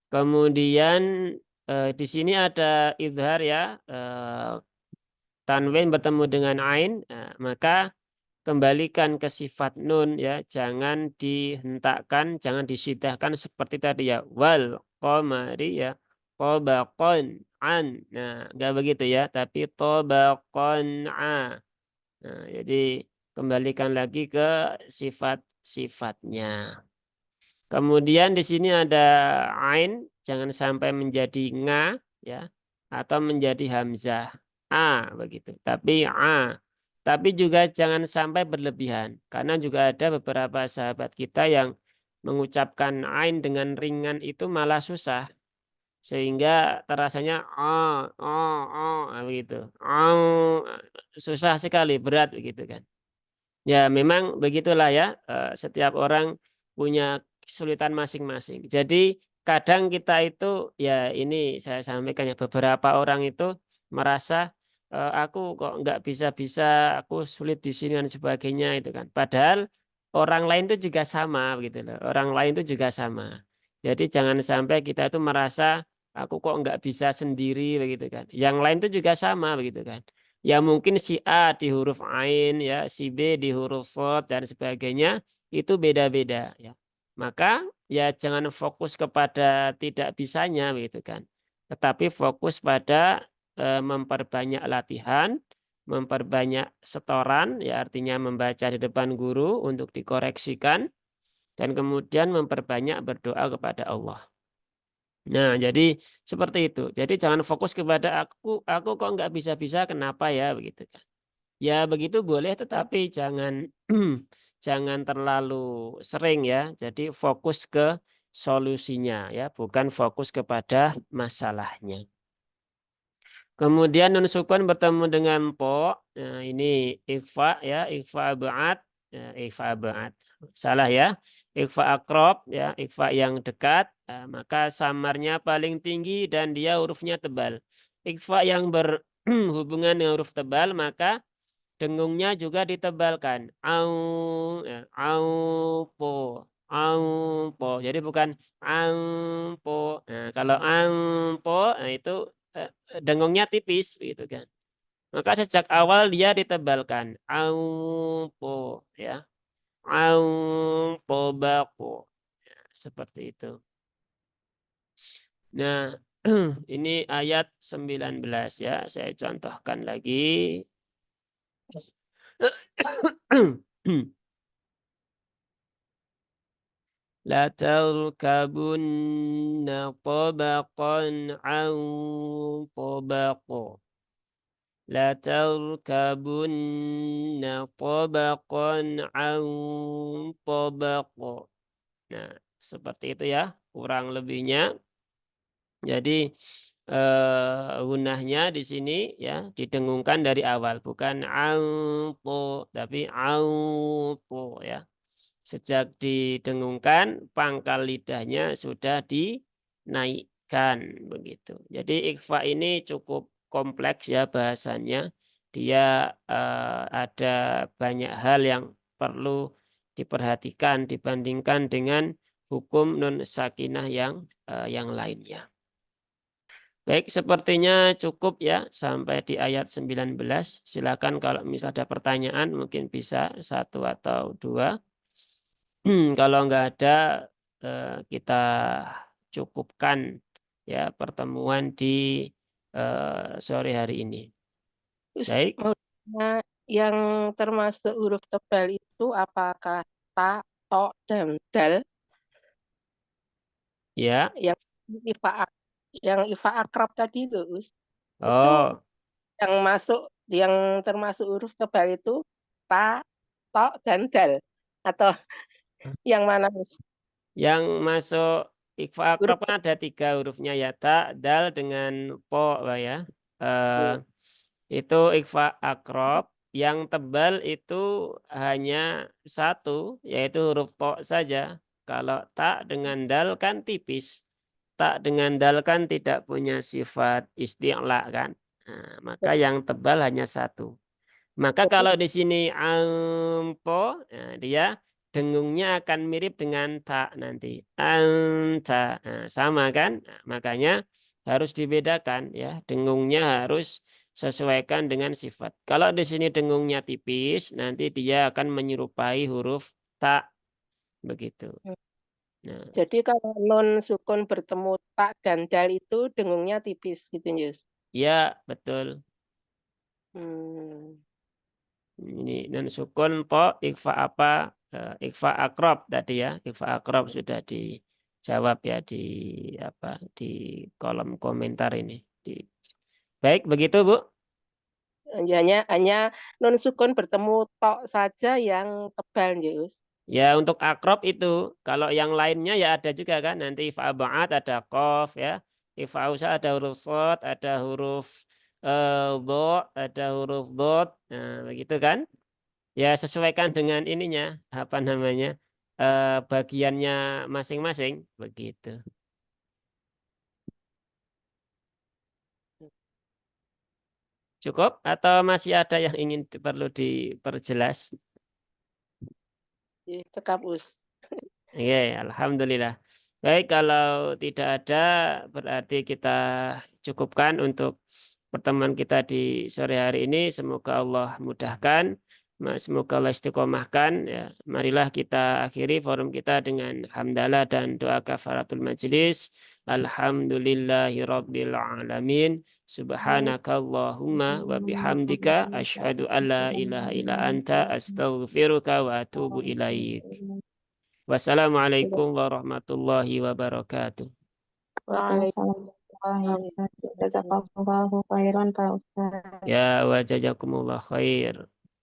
A: Kemudian di sini ada izhar ya, tanwin bertemu dengan ain, maka kembalikan ke sifat nun ya, jangan dihentakkan, jangan disidahkan seperti tadi ya, wal qamari ya, tobaqon an. Nah, enggak begitu ya, tapi tobaqon a. Nah, jadi kembalikan lagi ke sifat-sifatnya. Kemudian di sini ada ain, jangan sampai menjadi nga ya, atau menjadi hamzah a begitu. Tapi a. Tapi juga jangan sampai berlebihan, karena juga ada beberapa sahabat kita yang mengucapkan ain dengan ringan itu malah susah, sehingga terasanya begitu. Susah sekali, berat begitu kan. Ya memang begitulah ya. Setiap orang punya kesulitan masing-masing. Jadi kadang kita itu ya ini saya sampaikan ya beberapa orang itu merasa aku kok nggak bisa-bisa, aku sulit di sini dan sebagainya itu kan. Padahal orang lain itu juga sama gitu loh. Orang lain itu juga sama. Jadi jangan sampai kita itu merasa aku kok nggak bisa sendiri begitu kan. Yang lain itu juga sama begitu kan. Ya mungkin si A di huruf ain ya, si B di huruf shad dan sebagainya itu beda-beda ya. Maka ya jangan fokus kepada tidak bisanya begitu kan. Tetapi fokus pada memperbanyak latihan, memperbanyak setoran ya artinya membaca di depan guru untuk dikoreksikan dan kemudian memperbanyak berdoa kepada Allah. Nah, jadi seperti itu. Jadi jangan fokus kepada aku kok nggak bisa-bisa, kenapa ya begitu kan. Ya begitu boleh, tetapi jangan jangan terlalu sering ya. Jadi fokus ke solusinya ya, bukan fokus kepada masalahnya. Kemudian nun sukun bertemu dengan po. Nah, ini ikhfa ya, ikhfa ba'at, ya, ikhfa ba'at. Salah ya. Ikhfa akrob ya, ikhfa yang dekat. Nah, maka samarnya paling tinggi dan dia hurufnya tebal. Ikhfa yang berhubungan dengan huruf tebal maka dengungnya juga ditebalkan. Au, ya, au po, au po. Jadi bukan au po. Nah, kalau au po, nah itu dengungnya tipis, gitu kan. Maka sejak awal dia ditebalkan. Au po, ya. Au po bako. Ya, seperti itu. Nah, ini ayat 19 ya. Saya contohkan lagi. La tarkabunna tabaqan an tabaqo. La tarkabunna tabaqan an tabaqo. Nah, seperti itu ya, kurang lebihnya. Jadi gunahnya di sini ya didengungkan dari awal, bukan aupo tapi aupo ya. Sejak didengungkan, pangkal lidahnya sudah dinaikkan begitu. Jadi ikhfa ini cukup kompleks ya bahasanya. Dia ada banyak hal yang perlu diperhatikan dibandingkan dengan hukum nun sakinah yang lainnya. Baik, sepertinya cukup ya sampai di ayat 19. Silakan kalau misalnya ada pertanyaan mungkin bisa satu atau dua. Kalau nggak ada, kita cukupkan ya pertemuan di sore hari ini.
B: Terus
A: Baik,
B: maksudnya yang termasuk huruf tebal itu apakah ta, to, dan dal
A: ya.
B: yang ifa yang ifa akrab tadi itu, Us? Itu
A: Oh,
B: yang masuk yang termasuk huruf tebal itu ta, to, dan dal atau yang mana, Us?
A: yang masuk ikhfa
B: Huruf
A: akrab kan ada tiga hurufnya ya, ta, dal dengan po, Pak, ya. Eh,
B: tebal.
A: itu ikhfa akrab. Yang tebal itu hanya satu, yaitu huruf po saja. Kalau tak dengan dal kan tipis. Tak dengan dal kan tidak punya sifat isti'la kan. Nah, maka yang tebal hanya satu. Maka
B: Jadi
A: kalau di sini ampo, nah, dia dengungnya akan mirip dengan tak nanti. Anta, nah, sama kan? Nah, makanya harus dibedakan ya. Dengungnya harus sesuaikan dengan sifat. Kalau di sini dengungnya tipis, nanti dia akan menyerupai huruf tak begitu. Nah,
B: jadi kalau non sukun bertemu tak dan dal itu dengungnya tipis gitu, Yus.
A: ya betul.
B: Hmm.
A: Ini non sukun po ikfa apa ikfa akrob tadi ya, ikfa akrob sudah dijawab ya di apa di kolom komentar ini. Baik begitu Bu.
B: Hanya non sukun bertemu tok saja yang tebal, Yus.
A: Ya untuk akrob itu, kalau yang lainnya ya ada juga kan, nanti ikfa ba'at ada kof ya, ikfa usah ada huruf sod, ada huruf do, ada huruf dot, nah begitu kan. Ya sesuaikan dengan ininya apa namanya. bagiannya masing-masing begitu. Cukup atau masih ada yang ingin perlu diperjelas?
B: Cekap Us.
A: Iya, alhamdulillah. Baik, kalau tidak ada berarti kita cukupkan untuk pertemuan kita di sore hari ini. Semoga Allah mudahkan, semoga Allah istiqomahkan. Ya, marilah kita akhiri forum kita dengan hamdalah dan doa kafaratul majlis. Alhamdulillahirabbil alamin. Subhanakallahumma wa bihamdika asyhadu an la ilaha illa anta astaghfiruka wa atubu ilaik. Wassalamualaikum warahmatullahi wabarakatuh.
C: Waalaikumsalam warahmatullahi wabarakatuh. Jazakallahu khairan Pak Ustaz.
A: Ya wa jazakumullah khair.